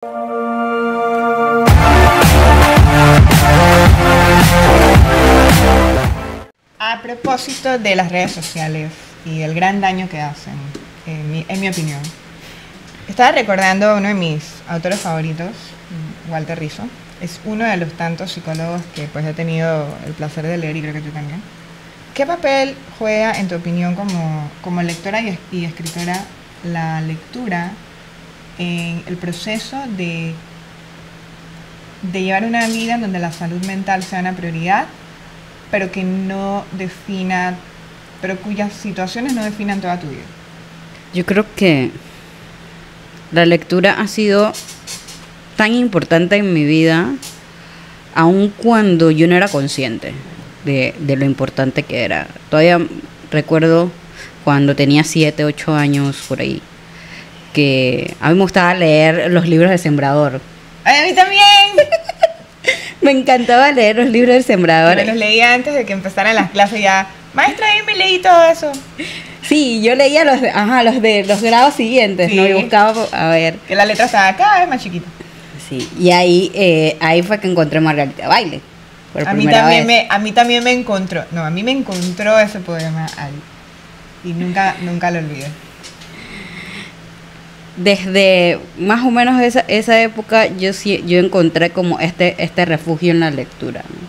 A propósito de las redes sociales y el gran daño que hacen, en mi opinión, estaba recordando a uno de mis autores favoritos, Walter Rizzo. Es uno de los tantos psicólogos que pues he tenido el placer de leer, y creo que tú también. ¿Qué papel juega, en tu opinión, como lectora y escritora, la lectura en el proceso de llevar una vida en donde la salud mental sea una prioridad, pero que no defina, pero cuyas situaciones no definan toda tu vida? Yo creo que la lectura ha sido tan importante en mi vida, aun cuando yo no era consciente de lo importante que era. Todavía recuerdo cuando tenía 7, 8 años por ahí, que a mí me gustaba leer los libros de Sembrador. ¡Ay, a mí también! Me encantaba leer los libros del Sembrador. Me los leía antes de que empezaran las clases ya. Maestra, ahí me leí todo eso. Sí, yo leía los de los grados siguientes, Sí. ¿no? Y buscaba, a ver. Que la letra estaba cada vez más chiquita. Sí, y ahí fue que encontré Margarita Baile. Por A mí primera también vez. a mí también me encontró. No, a mí me encontró ese poema ahí. Y nunca lo olvidé. Desde más o menos esa época yo encontré como este refugio en la lectura, ¿no?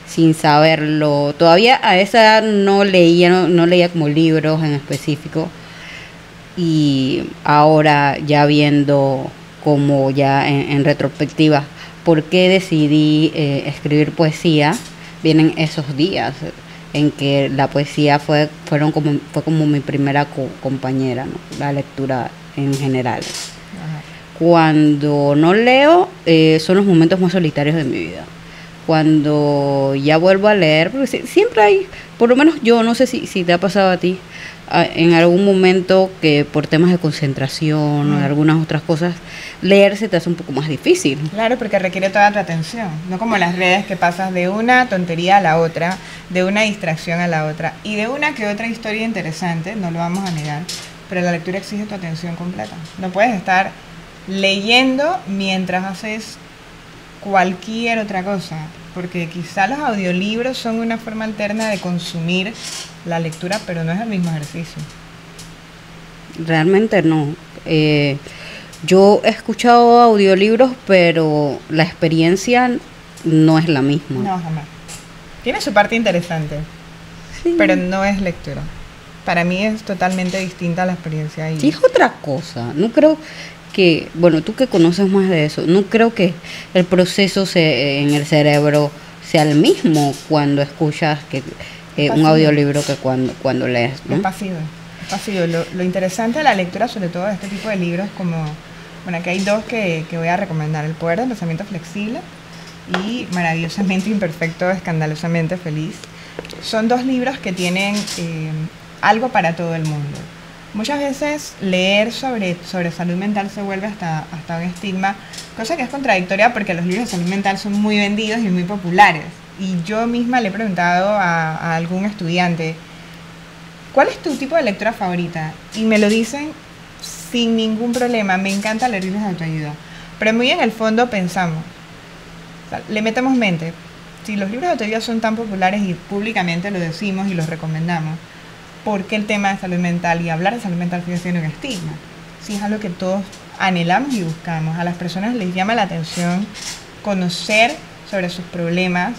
Sin saberlo. Todavía a esa edad no leía como libros en específico. Y ahora ya viendo como ya en retrospectiva por qué decidí escribir poesía, vienen esos días en que la poesía fue como mi primera compañera, ¿no? La lectura en general. Ajá. Cuando no leo, son los momentos más solitarios de mi vida. Cuando ya vuelvo a leer, porque siempre hay, por lo menos yo, no sé si te ha pasado a ti, en algún momento que por temas de concentración o de algunas otras cosas, leer se te hace un poco más difícil. Claro, porque requiere toda tu atención. No como las redes, que pasas de una tontería a la otra, de una distracción a la otra, y de una que otra historia interesante, no lo vamos a negar, pero la lectura exige tu atención completa. No puedes estar leyendo mientras haces cualquier otra cosa, porque quizá los audiolibros son una forma alterna de consumir la lectura, pero no es el mismo ejercicio. Realmente no. Yo he escuchado audiolibros, pero la experiencia no es la misma. No, jamás. Tiene su parte interesante, Sí. pero no es lectura. Para mí es totalmente distinta la experiencia. Sí, es otra cosa. No creo que, bueno, tú que conoces más de eso, no creo que el proceso en el cerebro sea el mismo cuando escuchas un audiolibro que cuando lees, ¿no? Es pasivo. Es pasivo. Lo interesante de la lectura, sobre todo de este tipo de libros, como, bueno, aquí hay dos que voy a recomendar: El poder del pensamiento flexible y Maravillosamente imperfecto, escandalosamente feliz. Son dos libros que tienen algo para todo el mundo. Muchas veces leer sobre salud mental se vuelve hasta un estigma, cosa que es contradictoria porque los libros de salud mental son muy vendidos y muy populares. Y yo misma le he preguntado a algún estudiante, ¿cuál es tu tipo de lectura favorita? Y me lo dicen sin ningún problema: me encanta leer libros de autoayuda. Pero muy en el fondo pensamos, o sea, le metemos mente. Si los libros de autoayuda son tan populares y públicamente lo decimos y los recomendamos, ¿por qué el tema de salud mental y hablar de salud mental sigue siendo un estigma? Si es algo que todos anhelamos y buscamos. A las personas les llama la atención conocer sobre sus problemas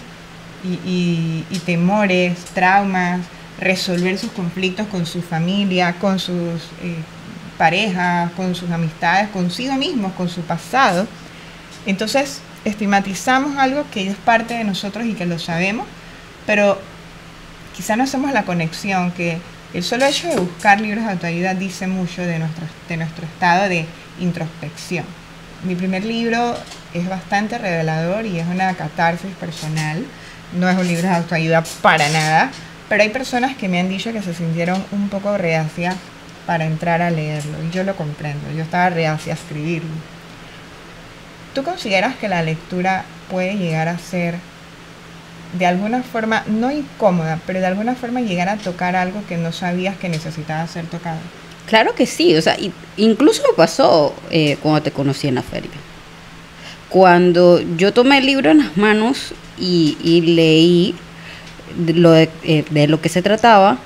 y temores, traumas, resolver sus conflictos con su familia, con sus parejas, con sus amistades, consigo mismos, con su pasado. Entonces estigmatizamos algo que es parte de nosotros y que lo sabemos, pero quizá no hacemos la conexión que el solo hecho de buscar libros de autoayuda dice mucho de nuestro estado de introspección. Mi primer libro es bastante revelador y es una catarsis personal. No es un libro de autoayuda para nada, pero hay personas que me han dicho que se sintieron un poco reacias para entrar a leerlo, y yo lo comprendo. Yo estaba reacia a escribirlo. ¿Tú consideras que la lectura puede llegar a ser, de alguna forma, no incómoda, pero de alguna forma llegar a tocar algo que no sabías que necesitaba ser tocado? Claro que sí, o sea, incluso me pasó cuando te conocí en la feria. cuando yo tomé el libro en las manos y leí de lo que se trataba,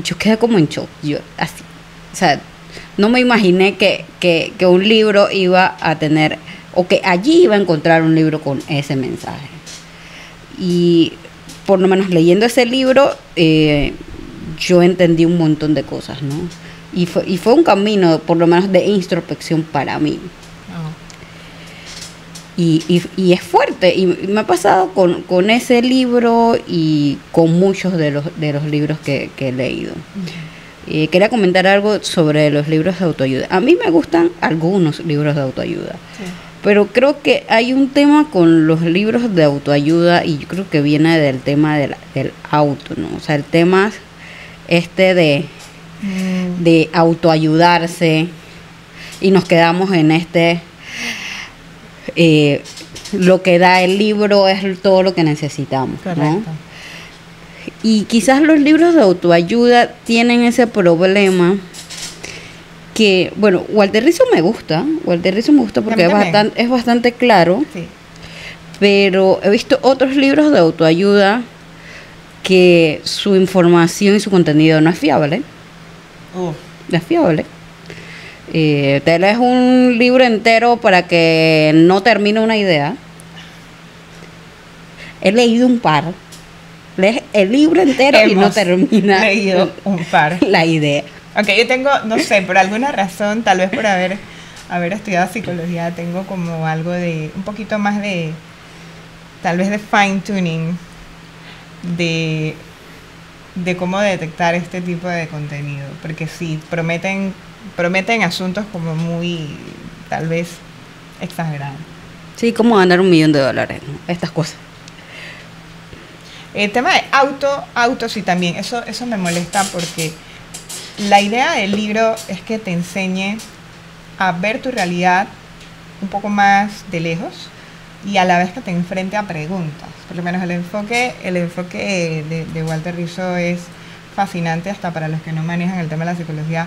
yo quedé como en shock. Yo, así, o sea, no me imaginé que un libro iba a tener, o que allí iba a encontrar un libro con ese mensaje. Y por lo menos leyendo ese libro, yo entendí un montón de cosas, ¿no? Y fue un camino, por lo menos, de introspección para mí. Y es fuerte, y me ha pasado con ese libro y con muchos de los libros que he leído. Quería comentar algo sobre los libros de autoayuda. A mí me gustan algunos libros de autoayuda, sí, pero creo que hay un tema con los libros de autoayuda, y yo creo que viene del tema del auto, ¿no? O sea, el tema de autoayudarse, y nos quedamos en lo que da el libro es todo lo que necesitamos, ¿no? Y quizás los libros de autoayuda tienen ese problema que, bueno, Walter Rizzo me gusta porque es bastante claro, sí, pero he visto otros libros de autoayuda que su información y su contenido no es fiable. No es fiable. Te lees un libro entero para que no termine una idea. He leído un par. Lees el libro entero y no termina leído un par la idea. Ok, yo tengo, no sé, por alguna razón, tal vez por haber estudiado psicología, tengo como algo de, un poquito más de, tal vez de fine tuning de cómo detectar este tipo de contenido, porque sí, prometen asuntos como muy, tal vez, exagerados. Sí, como ganar $1 millón, ¿no? Estas cosas. El tema de auto sí, también, eso me molesta, porque la idea del libro es que te enseñe a ver tu realidad un poco más de lejos, y a la vez que te enfrente a preguntas. Por lo menos el enfoque de Walter Rizzo es fascinante, hasta para los que no manejan el tema de la psicología,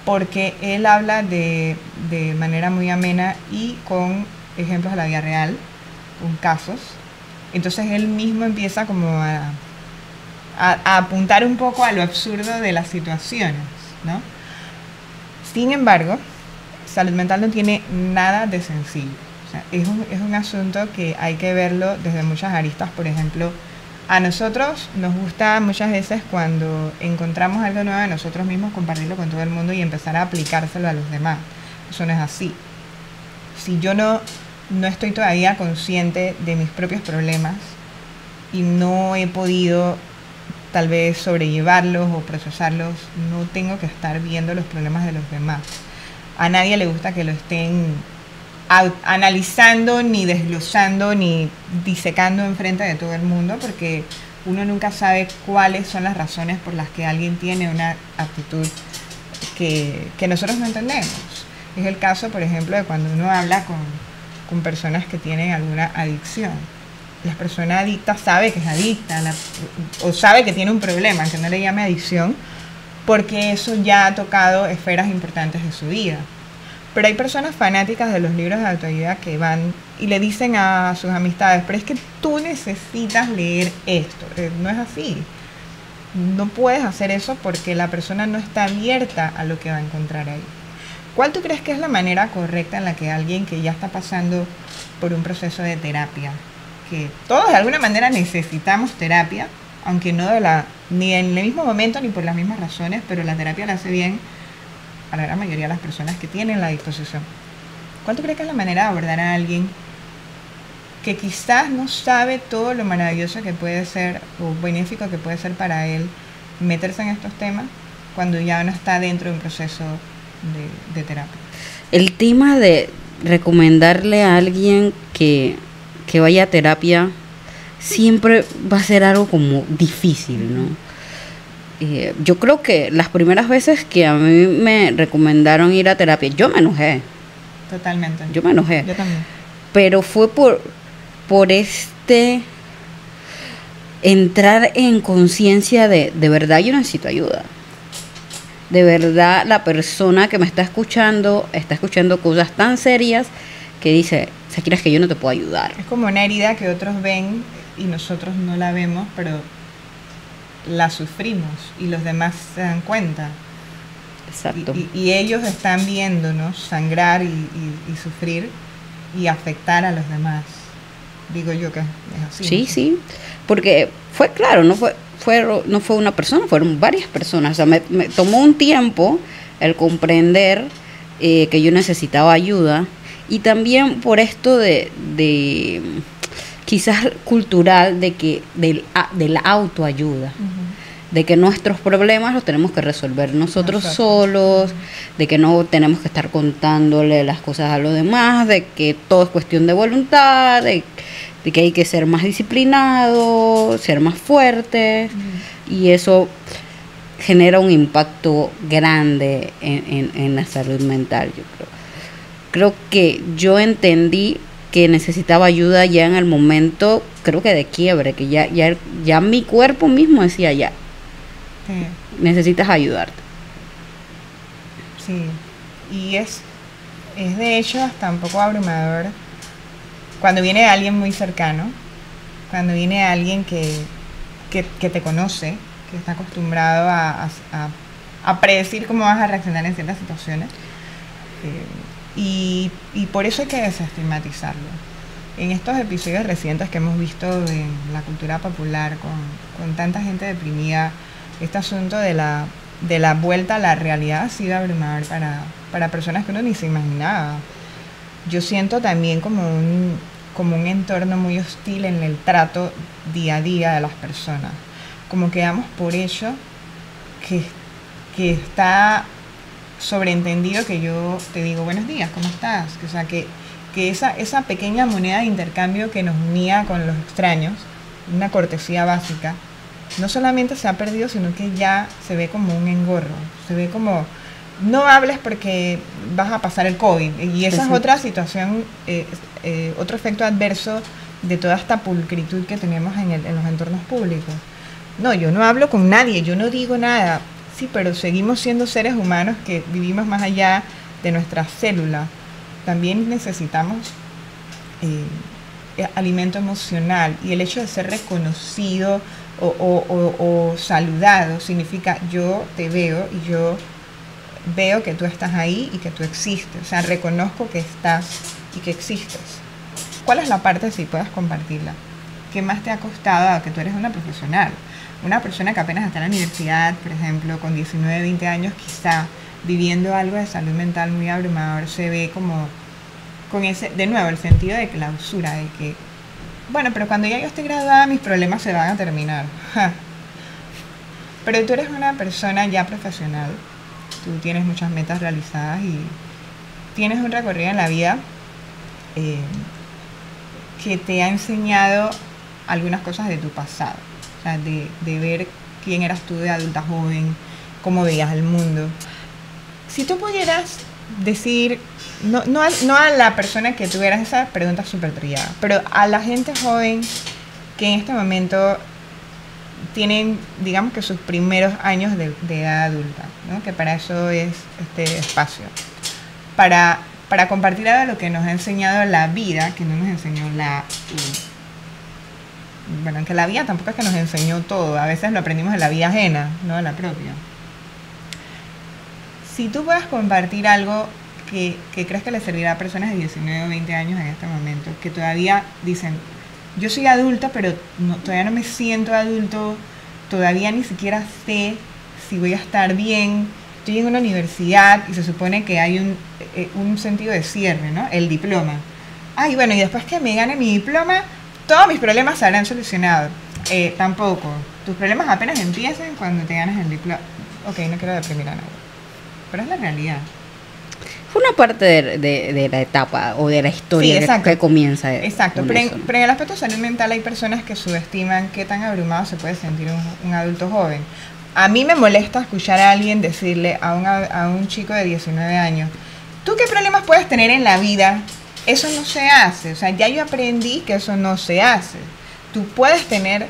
porque él habla de manera muy amena y con ejemplos de la vida real, con casos. Entonces él mismo empieza como a apuntar un poco a lo absurdo de las situaciones, ¿no? Sin embargo, salud mental no tiene nada de sencillo. O sea, es un asunto que hay que verlo desde muchas aristas. Por ejemplo, a nosotros nos gusta muchas veces, cuando encontramos algo nuevo de nosotros mismos, compartirlo con todo el mundo y empezar a aplicárselo a los demás. Eso no es así. Si yo no estoy todavía consciente de mis propios problemas y no he podido tal vez sobrellevarlos o procesarlos, no tengo que estar viendo los problemas de los demás. A nadie le gusta que lo estén analizando, ni desglosando, ni disecando enfrente de todo el mundo, porque uno nunca sabe cuáles son las razones por las que alguien tiene una actitud que nosotros no entendemos. Es el caso, por ejemplo, de cuando uno habla con personas que tienen alguna adicción. La persona adicta sabe que es adicta, o sabe que tiene un problema, aunque no le llame adicción, porque eso ya ha tocado esferas importantes de su vida. Pero hay personas fanáticas de los libros de autoayuda que van y le dicen a sus amistades: pero es que tú necesitas leer esto. No es así. No puedes hacer eso porque la persona no está abierta a lo que va a encontrar ahí. ¿Cuál tú crees que es la manera correcta en la que alguien que ya está pasando por un proceso de terapia, que todos de alguna manera necesitamos terapia, aunque no ni en el mismo momento ni por las mismas razones, pero la terapia la hace bien a la gran mayoría de las personas que tienen la disposición? ¿Cuál tú crees que es la manera de abordar a alguien que quizás no sabe todo lo maravilloso que puede ser o benéfico que puede ser para él meterse en estos temas, cuando ya no está dentro de un proceso de terapia? El tema de recomendarle a alguien que vaya a terapia siempre va a ser algo como difícil, ¿no? Yo creo que las primeras veces que a mí me recomendaron ir a terapia, yo me enojé. Totalmente. Yo me enojé. Yo también. Pero fue por entrar en conciencia de verdad yo necesito ayuda. De verdad la persona que me está escuchando cosas tan serias que dice: O sea, quieres que yo no te puedo ayudar. Es como una herida que otros ven y nosotros no la vemos, pero la sufrimos y los demás se dan cuenta. Exacto. Y ellos están viéndonos sangrar y sufrir y afectar a los demás. Digo yo que es así. Sí, ¿no? sí, porque fue claro, no fue una persona, fueron varias personas. O sea, me tomó un tiempo el comprender que yo necesitaba ayuda, y también por esto de quizás cultural de la autoayuda. De que nuestros problemas los tenemos que resolver nosotros solos, de que no tenemos que estar contándole las cosas a los demás, de que todo es cuestión de voluntad, de que hay que ser más disciplinado, ser más fuerte, y eso genera un impacto grande en la salud mental, yo creo. Creo que yo entendí que necesitaba ayuda ya en el momento, creo que de quiebre, que ya mi cuerpo mismo decía ya. Sí. Necesitas ayudarte. Sí, y es de hecho hasta un poco abrumador cuando viene alguien muy cercano, cuando viene alguien que te conoce, que está acostumbrado a predecir cómo vas a reaccionar en ciertas situaciones, y por eso hay que desestigmatizarlo. En estos episodios recientes que hemos visto en la cultura popular con tanta gente deprimida, este asunto de la vuelta a la realidad ha sido abrumador para personas que uno ni se imaginaba. Yo siento también como un entorno muy hostil en el trato día a día de las personas. Como que damos por hecho que está sobreentendido que yo te digo buenos días, ¿cómo estás? O sea, que esa pequeña moneda de intercambio que nos unía con los extraños, una cortesía básica, no solamente se ha perdido, sino que ya se ve como un engorro, se ve como, no hables porque vas a pasar el COVID, y esa es otra situación, otro efecto adverso de toda esta pulcritud que tenemos en los entornos públicos. No, yo no hablo con nadie, yo no digo nada, sí, pero seguimos siendo seres humanos que vivimos más allá de nuestra célula. También necesitamos alimento emocional, y el hecho de ser reconocido o saludado significa yo te veo y yo veo que tú estás ahí y que tú existes, o sea, reconozco que estás y que existes. ¿Cuál es la parte, si puedes compartirla, que más te ha costado a que tú eres una profesional? Una persona que apenas está en la universidad, por ejemplo, con 19, 20 años, quizá viviendo algo de salud mental muy abrumador, se ve como con ese, de nuevo, el sentido de clausura, de que bueno, pero cuando ya yo esté graduada mis problemas se van a terminar. Ja. Pero tú eres una persona ya profesional, tú tienes muchas metas realizadas y tienes un recorrido en la vida que te ha enseñado algunas cosas de tu pasado, o sea, de ver quién eras tú de adulta joven, cómo veías el mundo. Si tú pudieras decir, no a la persona que tuvieras esa pregunta súper trillada, pero a la gente joven que en este momento tienen, digamos que sus primeros años de edad adulta, ¿no? Que para eso es este espacio, para compartir algo de lo que nos ha enseñado la vida, que no nos enseñó bueno, que la vida tampoco es que nos enseñó todo, a veces lo aprendimos de la vida ajena, no de la propia. Si tú puedes compartir algo que crees que le servirá a personas de 19 o 20 años en este momento, que todavía dicen, yo soy adulta, pero todavía no me siento adulto, todavía ni siquiera sé si voy a estar bien, estoy en una universidad y se supone que hay un sentido de cierre, ¿no? El diploma. Ay, bueno, y después que me gane mi diploma, todos mis problemas se habrán solucionado. Tampoco. Tus problemas apenas empiezan cuando te ganas el diploma. Ok, no quiero deprimir a nadie, pero es la realidad. Fue una parte de la etapa o de la historia, sí, que comienza. Exacto, pero en el aspecto de salud mental hay personas que subestiman qué tan abrumado se puede sentir un adulto joven. A mí me molesta escuchar a alguien decirle a un chico de 19 años, ¿tú qué problemas puedes tener en la vida? Eso no se hace, o sea, ya yo aprendí que eso no se hace. Tú puedes tener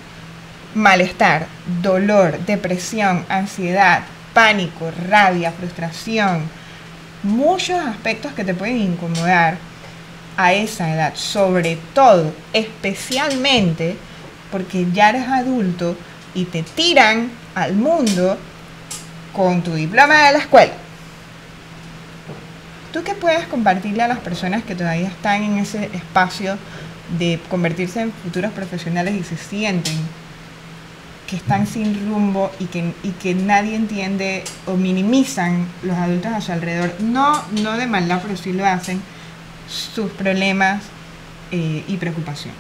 malestar, dolor, depresión, ansiedad, pánico, rabia, frustración, muchos aspectos que te pueden incomodar, a esa edad, sobre todo, especialmente porque ya eres adulto y te tiran al mundo con tu diploma de la escuela. ¿Tú qué puedes compartirle a las personas que todavía están en ese espacio de convertirse en futuros profesionales y se sienten que están sin rumbo y que nadie entiende o minimizan los adultos a su alrededor? No de maldad, pero sí lo hacen, sus problemas y preocupación.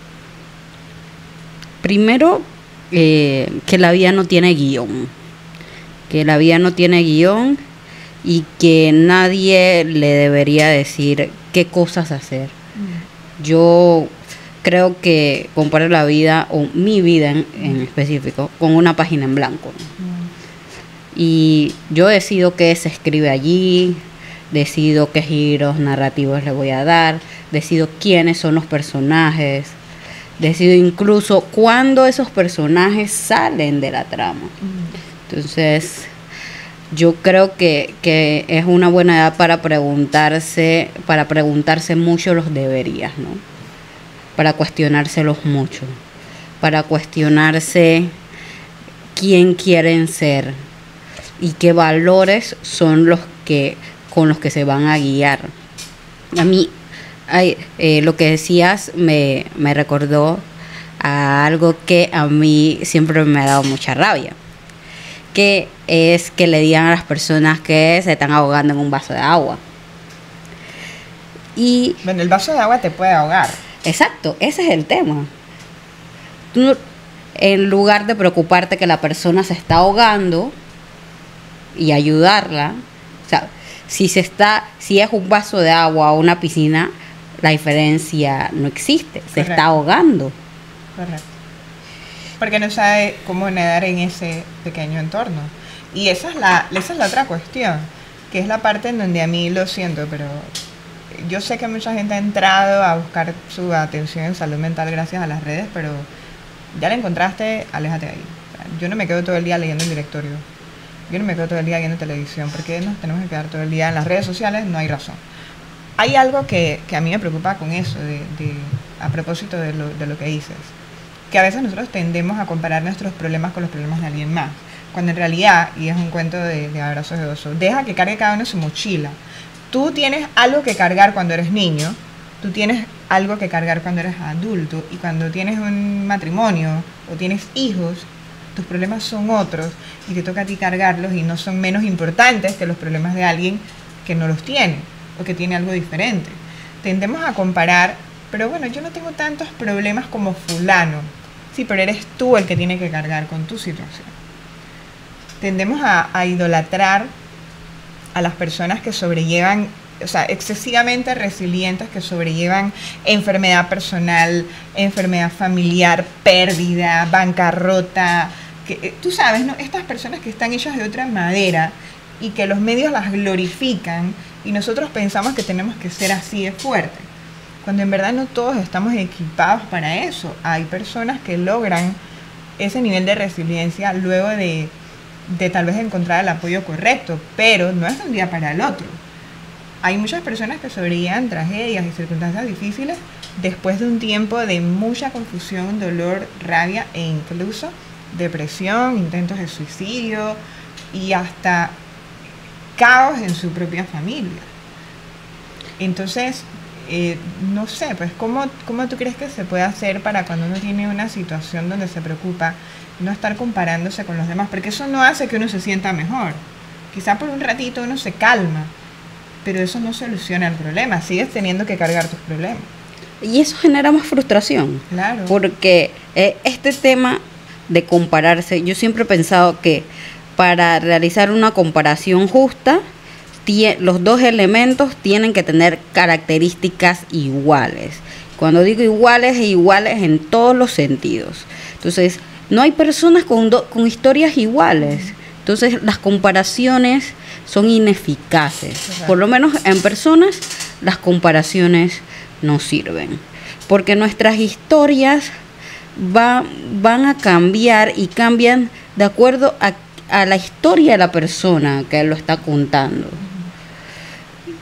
Primero, que la vida no tiene guión. Que la vida no tiene guión y que nadie le debería decir qué cosas hacer. Yo creo que comparo la vida, o mi vida en específico, con una página en blanco. Y yo decido qué se escribe allí, decido qué giros narrativos le voy a dar, decido quiénes son los personajes, decido incluso cuándo esos personajes salen de la trama. Entonces, yo creo que es una buena edad para preguntarse mucho los deberías, ¿no? Para cuestionárselos mucho, para cuestionarse quién quieren ser y qué valores son los que con los que se van a guiar. A mí, lo que decías me recordó a algo que a mí siempre me ha dado mucha rabia, que es que le digan a las personas que se están ahogando en un vaso de agua. Y bueno, el vaso de agua te puede ahogar. Exacto, ese es el tema. Tú, en lugar de preocuparte que la persona se está ahogando y ayudarla, o sea, si es un vaso de agua o una piscina, la diferencia no existe, se está ahogando. Correcto. Porque no sabe cómo nadar en ese pequeño entorno. Y esa es la otra cuestión, que es la parte en donde a mí lo siento, pero yo sé que mucha gente ha entrado a buscar su atención en salud mental gracias a las redes, pero ya la encontraste, aléjate de ahí. O sea, yo no me quedo todo el día leyendo el directorio, yo no me quedo todo el día viendo televisión, porque nos tenemos que quedar todo el día en las redes sociales, no hay razón. Hay algo que a mí me preocupa con eso, a propósito de lo que dices, que a veces nosotros tendemos a comparar nuestros problemas con los problemas de alguien más, cuando en realidad, y es un cuento de abrazos de oso, deja que cargue cada uno su mochila. Tú tienes algo que cargar cuando eres niño, tú tienes algo que cargar cuando eres adulto, y cuando tienes un matrimonio o tienes hijos, tus problemas son otros y te toca a ti cargarlos y no son menos importantes que los problemas de alguien que no los tiene o que tiene algo diferente. Tendemos a comparar, pero bueno, yo no tengo tantos problemas como fulano. Sí, pero eres tú el que tiene que cargar con tu situación. Tendemos a idolatrar a las personas que sobrellevan, o sea, excesivamente resilientes, que sobrellevan enfermedad personal, enfermedad familiar, pérdida, bancarrota, que, tú sabes, ¿no? Estas personas que están hechas de otra madera y que los medios las glorifican y nosotros pensamos que tenemos que ser así de fuerte, cuando en verdad no todos estamos equipados para eso. Hay personas que logran ese nivel de resiliencia luego de tal vez encontrar el apoyo correcto, pero no es de un día para el otro. Hay muchas personas que sobrellevan tragedias y circunstancias difíciles después de un tiempo de mucha confusión, dolor, rabia e incluso depresión, intentos de suicidio y hasta caos en su propia familia. Entonces, no sé, pues ¿cómo tú crees que se puede hacer para cuando uno tiene una situación donde se preocupa, no estar comparándose con los demás? Porque eso no hace que uno se sienta mejor. Quizá por un ratito uno se calma, pero eso no soluciona el problema. Sigues teniendo que cargar tus problemas. Y eso genera más frustración. Claro. Porque este tema de compararse, yo siempre he pensado que para realizar una comparación justa, los dos elementos tienen que tener características iguales. Cuando digo iguales, iguales en todos los sentidos. Entonces, no hay personas con historias iguales. Entonces, las comparaciones son ineficaces. Por lo menos en personas, las comparaciones no sirven. Porque nuestras historias van a cambiar y cambian de acuerdo a la historia de la persona que lo está contando.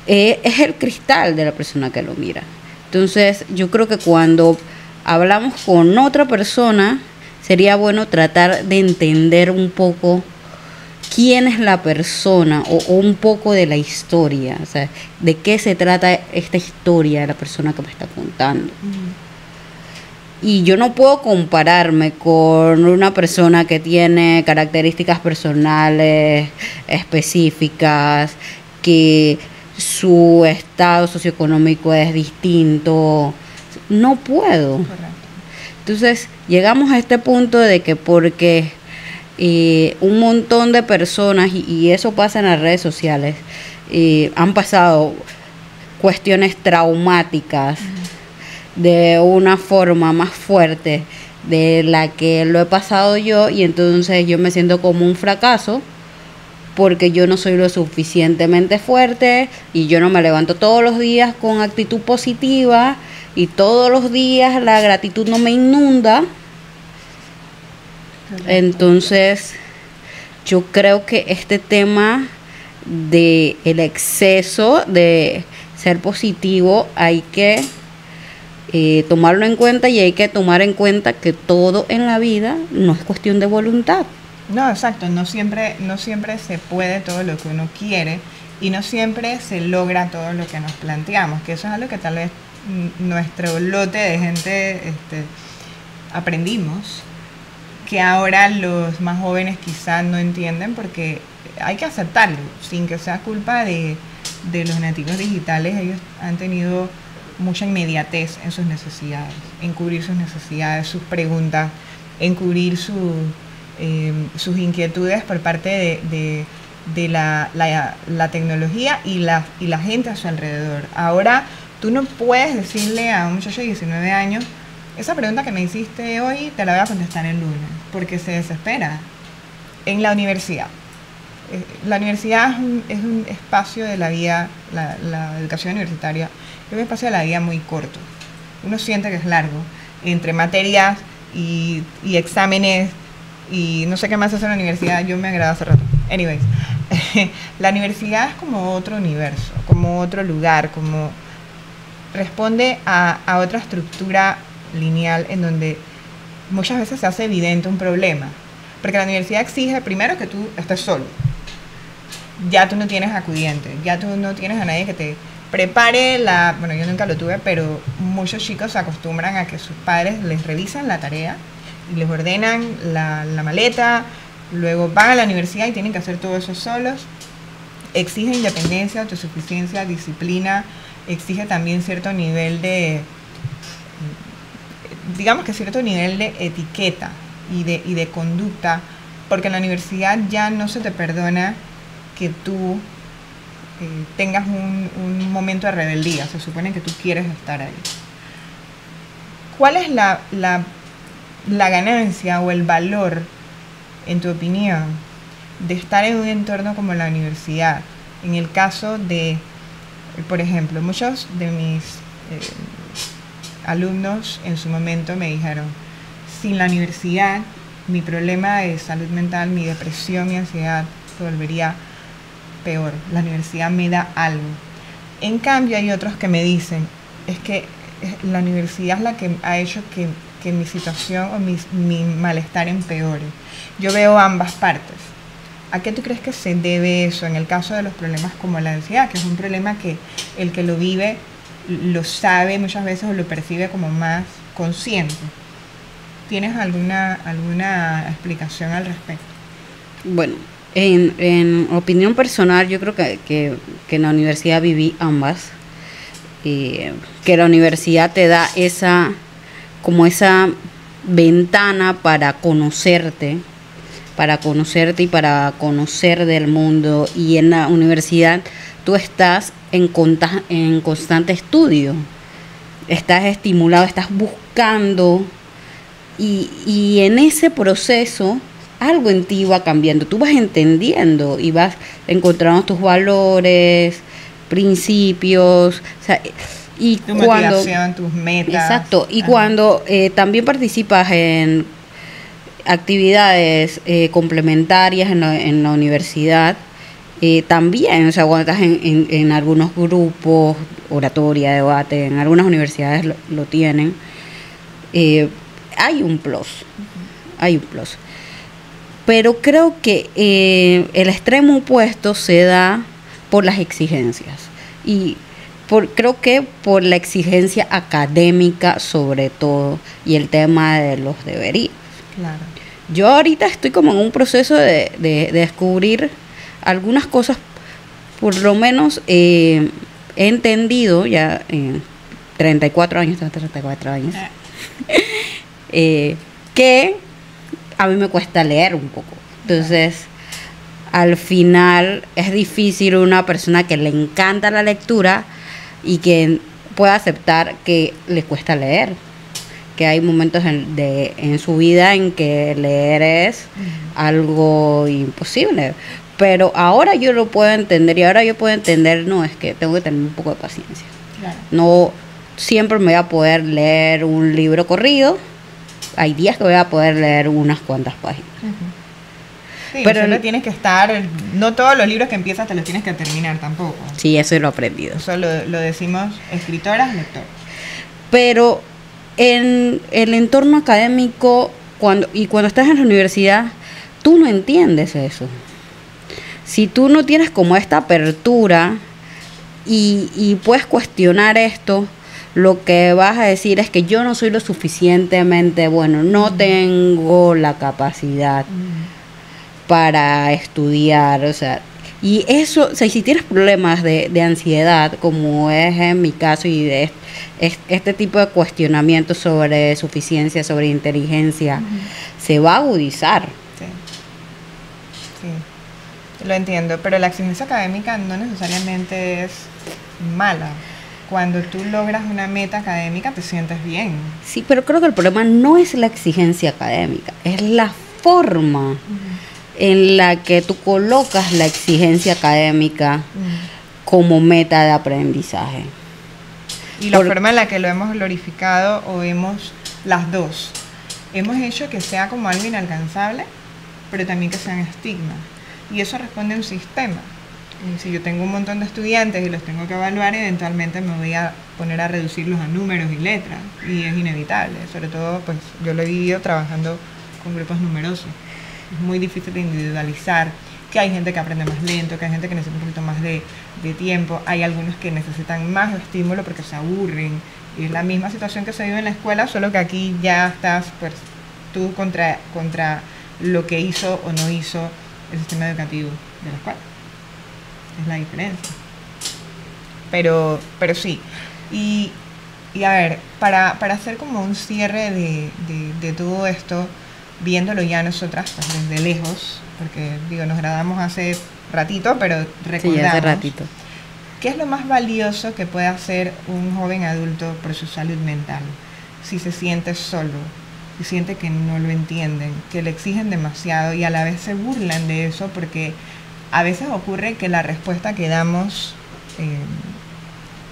Es el cristal de la persona que lo mira. Entonces, yo creo que cuando hablamos con otra persona, sería bueno tratar de entender un poco quién es la persona o un poco de la historia, o sea, de qué se trata esta historia de la persona que me está contando. Y yo no puedo compararme con una persona que tiene características personales específicas, que su estado socioeconómico es distinto. No puedo. Correcto. Entonces, llegamos a este punto de que porque un montón de personas, y eso pasa en las redes sociales, han pasado cuestiones traumáticas de una forma más fuerte de la que lo he pasado yo, y entonces yo me siento como un fracaso porque yo no soy lo suficientemente fuerte y yo no me levanto todos los días con actitud positiva y todos los días la gratitud no me inunda. Entonces yo creo que este tema de el exceso de ser positivo hay que tomarlo en cuenta, y hay que tomar en cuenta que todo en la vida no es cuestión de voluntad. No, exacto, no siempre se puede todo lo que uno quiere y no siempre se logra todo lo que nos planteamos, que eso es algo que tal vez nuestro lote de gente aprendimos, que ahora los más jóvenes quizás no entienden, porque hay que aceptarlo, sin que sea culpa de los nativos digitales. Ellos han tenido mucha inmediatez en sus necesidades, en cubrir sus necesidades, sus preguntas, en cubrir sus inquietudes por parte de la tecnología y la gente a su alrededor. Ahora tú no puedes decirle a un muchacho de 19 años, esa pregunta que me hiciste hoy te la voy a contestar el lunes, porque se desespera. En la universidad. La universidad es un espacio de la vida, la educación universitaria es un espacio de la vida muy corto. Uno siente que es largo, entre materias y exámenes y no sé qué más hace la universidad. Yo me agrada hace rato. Anyways, la universidad es como otro universo, como otro lugar, como responde a otra estructura lineal en donde muchas veces se hace evidente un problema, porque la universidad exige primero que tú estés solo, ya tú no tienes acudientes, ya tú no tienes a nadie que te prepare bueno, yo nunca lo tuve, pero muchos chicos se acostumbran a que sus padres les revisan la tarea y les ordenan la maleta, luego van a la universidad y tienen que hacer todo eso solos. Exige independencia, autosuficiencia, disciplina, exige también cierto nivel digamos que cierto nivel de etiqueta y de conducta, porque en la universidad ya no se te perdona que tú tengas un momento de rebeldía. Se supone que tú quieres estar ahí. ¿Cuál es la ganancia o el valor, en tu opinión, de estar en un entorno como la universidad? En el caso de, por ejemplo, muchos de mis alumnos en su momento me dijeron, sin la universidad mi problema de salud mental, mi depresión, mi ansiedad se volvería peor. La universidad me da algo. En cambio hay otros que me dicen, es que la universidad es la que ha hecho que mi situación o mi malestar empeore. Yo veo ambas partes. ¿A qué tú crees que se debe eso en el caso de los problemas como la ansiedad, que es un problema que el que lo vive lo sabe muchas veces o lo percibe como más consciente? ¿Tienes alguna explicación al respecto? Bueno, en opinión personal, yo creo que en la universidad viví ambas. Que la universidad te da esa ventana para conocerte y para conocer del mundo. Y en la universidad tú estás en constante estudio, estás estimulado, estás buscando, y en ese proceso algo en ti va cambiando, tú vas entendiendo y vas encontrando tus valores, principios, o sea, y tu motivación, tus metas. Exacto, y cuando también participas en actividades complementarias en la universidad, También, o sea, cuando estás en algunos grupos, oratoria, debate, en algunas universidades lo tienen, hay un plus, hay un plus. Pero creo que el extremo opuesto se da por las exigencias y creo que por la exigencia académica sobre todo y el tema de los deberes. Claro. Yo ahorita estoy como en un proceso de descubrir algunas cosas, por lo menos he entendido ya 34 años, que a mí me cuesta leer un poco. Entonces, al final es difícil una persona que le encanta la lectura y que pueda aceptar que le cuesta leer, que hay momentos en su vida en que leer es algo imposible, pero ahora yo lo puedo entender y ahora yo puedo entender, no, es que tengo que tener un poco de paciencia. Claro. No siempre me voy a poder leer un libro corrido, hay días que voy a poder leer unas cuantas páginas. Sí, pero siempre tienes que estar, no todos los libros que empiezas te los tienes que terminar tampoco. Sí, eso lo he aprendido. Eso lo decimos escritoras, lectores. Pero en el entorno académico, cuando estás en la universidad, tú no entiendes eso. Si tú no tienes como esta apertura y puedes cuestionar esto, lo que vas a decir es que yo no soy lo suficientemente bueno, no tengo la capacidad para estudiar, o sea, y eso, o sea, si tienes problemas de ansiedad, como es en mi caso, y de este tipo de cuestionamientos sobre suficiencia, sobre inteligencia, se va a agudizar. Sí, lo entiendo, pero la exigencia académica no necesariamente es mala. Cuando tú logras una meta académica te sientes bien. Sí, pero creo que el problema no es la exigencia académica, es la forma en la que tú colocas la exigencia académica como meta de aprendizaje. Y la forma en la que lo hemos glorificado o hemos las dos. Hemos hecho que sea como algo inalcanzable, pero también que sea un estigma. Y eso responde a un sistema. Y si yo tengo un montón de estudiantes y los tengo que evaluar, eventualmente me voy a poner a reducirlos a números y letras. Y es inevitable. Sobre todo, pues yo lo he vivido trabajando con grupos numerosos. Es muy difícil de individualizar, que hay gente que aprende más lento, que hay gente que necesita un poquito más de tiempo, hay algunos que necesitan más estímulo porque se aburren, y es la misma situación que se vive en la escuela, solo que aquí ya estás pues tú contra lo que hizo o no hizo el sistema educativo de la escuela. Es la diferencia. Pero sí, y a ver, para hacer como un cierre de todo esto, viéndolo ya nosotras pues, desde lejos, porque digo, nos graduamos hace ratito, pero recordamos. Sí, hace ratito. ¿Qué es lo más valioso que puede hacer un joven adulto por su salud mental? Si se siente solo, si siente que no lo entienden, que le exigen demasiado y a la vez se burlan de eso, porque a veces ocurre que la respuesta que damos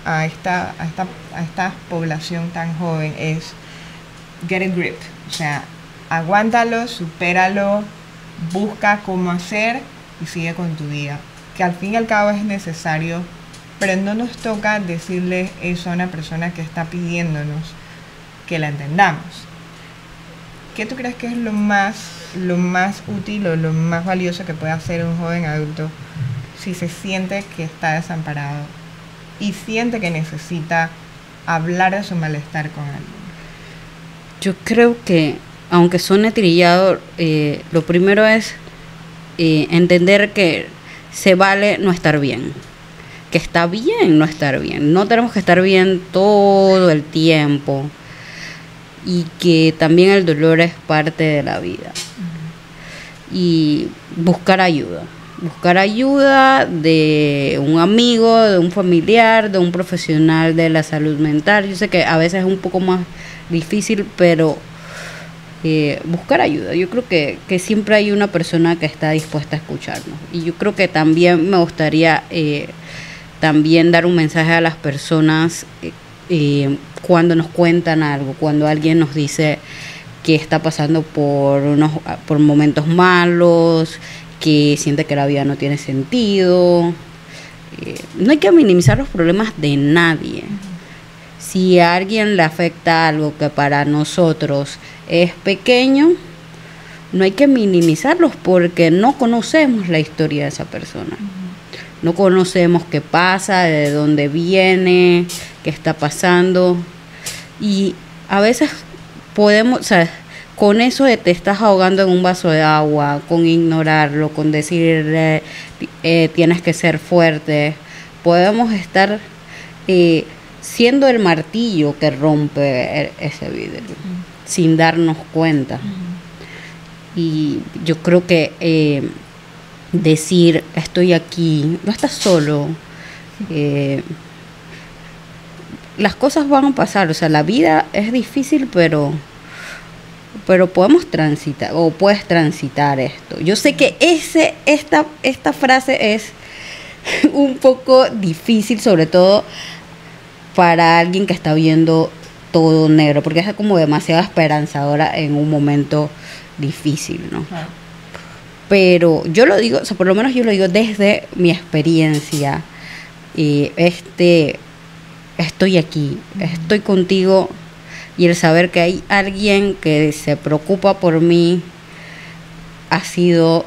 a esta población tan joven es get a grip, o sea, aguántalo, supéralo, busca cómo hacer y sigue con tu día, que al fin y al cabo es necesario, pero no nos toca decirle eso a una persona que está pidiéndonos que la entendamos. ¿Qué tú crees que es lo más útil o lo más valioso que puede hacer un joven adulto si se siente que está desamparado y siente que necesita hablar de su malestar con alguien? Yo creo que, aunque suene trillado, lo primero es entender que se vale no estar bien, que está bien no estar bien, no tenemos que estar bien todo el tiempo, y que también el dolor es parte de la vida. Y buscar ayuda de un amigo, de un familiar, de un profesional de la salud mental. Yo sé que a veces es un poco más difícil, pero buscar ayuda. Yo creo que siempre hay una persona que está dispuesta a escucharnos. Y yo creo que también me gustaría también dar un mensaje a las personas cuando nos cuentan algo, cuando alguien nos dice que está pasando por momentos malos, que siente que la vida no tiene sentido. No hay que minimizar los problemas de nadie. Si a alguien le afecta algo que para nosotros es pequeño, no hay que minimizarlos porque no conocemos la historia de esa persona. No conocemos qué pasa, de dónde viene, qué está pasando. Y a veces podemos, o sea, con eso de te estás ahogando en un vaso de agua, con ignorarlo, con decir tienes que ser fuerte, podemos estar siendo el martillo que rompe ese vidrio, sin darnos cuenta. Y yo creo que decir estoy aquí, no estás solo, las cosas van a pasar, o sea, la vida es difícil, pero podemos transitar, o puedes transitar esto. Yo sé que esta frase es un poco difícil, sobre todo para alguien que está viendo todo negro, porque es como demasiado esperanzadora en un momento difícil, ¿no? Claro. Pero yo lo digo, o sea, por lo menos yo lo digo desde mi experiencia, estoy aquí, estoy contigo, y el saber que hay alguien que se preocupa por mí ha sido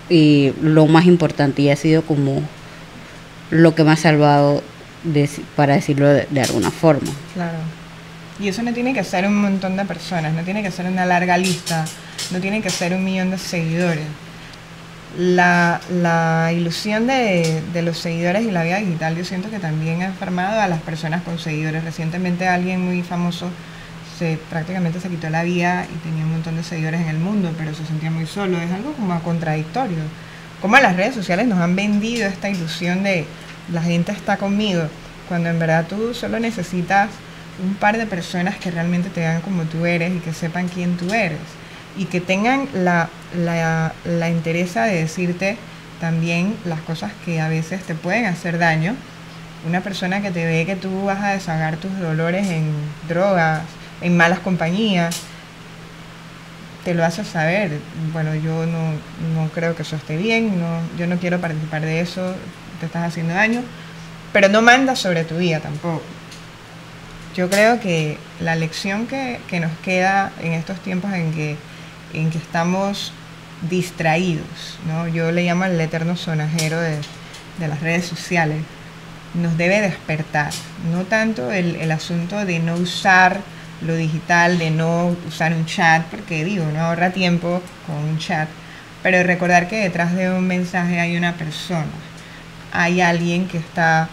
lo más importante, y ha sido como lo que me ha salvado, para decirlo de alguna forma. Claro. Y eso no tiene que ser un montón de personas, no tiene que ser una larga lista, no tiene que ser 1 millón de seguidores. La ilusión de los seguidores y la vida digital, yo siento que también ha enfermado a las personas con seguidores. Recientemente alguien muy famoso prácticamente se quitó la vida y tenía un montón de seguidores en el mundo, pero se sentía muy solo. Es algo como contradictorio. Como las redes sociales nos han vendido esta ilusión de la gente está conmigo, cuando en verdad tú solo necesitas un par de personas que realmente te vean como tú eres y que sepan quién tú eres, y que tengan la entereza de decirte también las cosas que a veces te pueden hacer daño. Una persona que te ve que tú vas a desahogar tus dolores en drogas, en malas compañías, te lo hace saber. Bueno, yo no creo que eso esté bien, yo no quiero participar de eso, te estás haciendo daño, pero no manda sobre tu vida tampoco. Yo creo que la lección que nos queda en estos tiempos en que estamos distraídos, ¿no? Yo le llamo el eterno sonajero de las redes sociales, nos debe despertar. No tanto el asunto de no usar lo digital, de no usar un chat, porque no ahorra tiempo con un chat, pero recordar que detrás de un mensaje hay una persona, hay alguien que está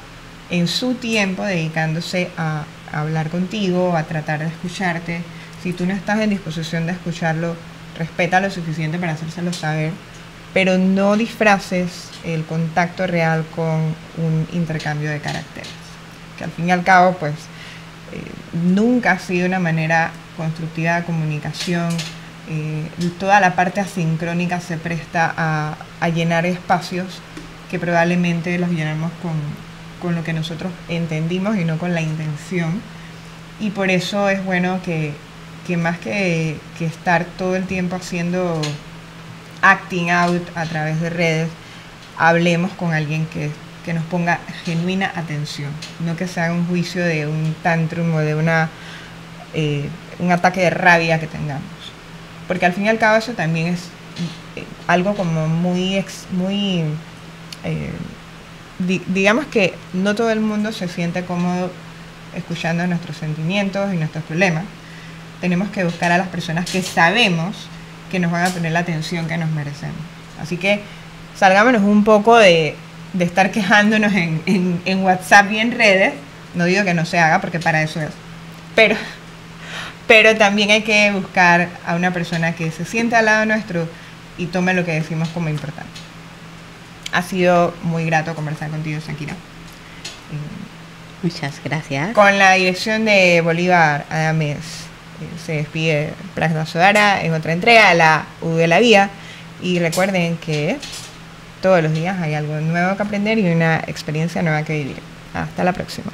en su tiempo dedicándose a hablar contigo, a tratar de escucharte. Si tú no estás en disposición de escucharlo, respeta lo suficiente para hacérselo saber, pero no disfraces el contacto real con un intercambio de caracteres, que al fin y al cabo pues nunca ha sido una manera constructiva de comunicación. Toda la parte asincrónica se presta a llenar espacios que probablemente los llenamos con lo que nosotros entendimos y no con la intención, y por eso es bueno que más que estar todo el tiempo haciendo acting out a través de redes, hablemos con alguien que nos ponga genuina atención, no que se haga un juicio de un tantrum o de un ataque de rabia que tengamos, porque al fin y al cabo eso también es algo como digamos que no todo el mundo se siente cómodo escuchando nuestros sentimientos y nuestros problemas. Tenemos que buscar a las personas que sabemos que nos van a poner la atención que nos merecemos. Así que salgámonos un poco de estar quejándonos en WhatsApp y en redes. No digo que no se haga, porque para eso es. Pero también hay que buscar a una persona que se siente al lado nuestro y tome lo que decimos como importante. Ha sido muy grato conversar contigo, Shakira. Muchas gracias. Con la dirección de Bolívar Adames, se despide Pragna Sodara en otra entrega, la U de la Vida. Y recuerden que todos los días hay algo nuevo que aprender y una experiencia nueva que vivir. Hasta la próxima.